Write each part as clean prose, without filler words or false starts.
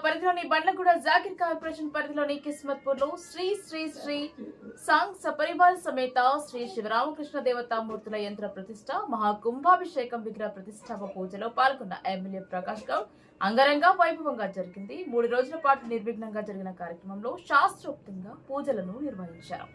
పరిధిలోని బండ్లగూడ జాకిర్ కార్పొరేషన్ పరిధిలోని కిస్మత్పూర్ లో శ్రీ శ్రీ శ్రీ సాంగ్ సపరివార సమేత శ్రీ శివరామకృష్ణ దేవతామూర్తుల యంత్ర ప్రతిష్ట మహాకుంభాభిషేకం విగ్రహ ప్రతిష్టాప పూజలో పాల్గొన్న ఎమ్మెల్యే ప్రకాష్ గౌడ్ అంగరంగ వైభవంగా జరిగింది. 3 రోజుల పాటు నిర్విఘ్నంగా జరిగిన కార్యక్రమంలో శాస్త్రోక్తంగా పూజలను నిర్వహించారు.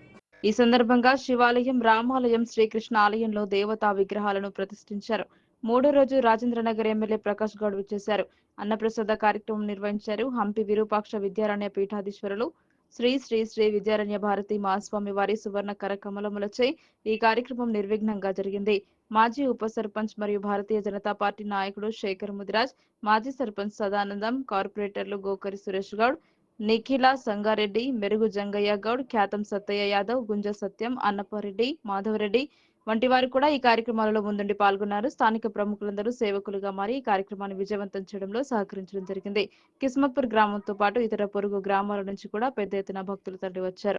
ఈ సందర్భంగా శివాలయం, రామాలయం, శ్రీకృష్ణ ఆలయంలో దేవతా విగ్రహాలను ప్రతిష్ఠించారు. 3వ రోజు రాజేంద్రనగర్ ఎమ్మెల్యే ప్రకాష్ గౌడ్ విచ్చేశారు. అన్నప్రసాద కార్యక్రమం నిర్వహించారు. హంపి విరూపాక్ష విద్యారణ్య పీఠాధీశ్వరులు శ్రీ శ్రీ శ్రీ విద్యారణ్య భారతి మహాస్వామి వారి సువర్ణ కరకమలములచే ఈ కార్యక్రమం నిర్విఘ్నంగా జరిగింది. మాజీ ఉప సర్పంచ్ మరియు భారతీయ జనతా పార్టీ నాయకుడు శేఖర్ ముదిరాజ్, మాజీ సర్పంచ్ సదానందం, కార్పొరేటర్లు గోకరి సురేష్ గౌడ్, నిఖిల సంగారెడ్డి, మెరుగు జంగయ్య గౌడ్, ఖ్యాతం సత్తయ్య యాదవ్, గుంజ సత్యం, అన్నపారెడ్డి, మాధవరెడ్డి వంటి వారు కూడా ఈ కార్యక్రమాలలో ముందుండి పాల్గొన్నారు. స్థానిక ప్రముఖులందరూ సేవకులుగా మారి ఈ కార్యక్రమాన్ని విజయవంతం చేయడంలో సహకరించడం జరిగింది. కిస్మత్పూర్ గ్రామంతో పాటు ఇతర పొరుగు గ్రామాల నుంచి కూడా పెద్ద ఎత్తున భక్తులు తరలి వచ్చారు.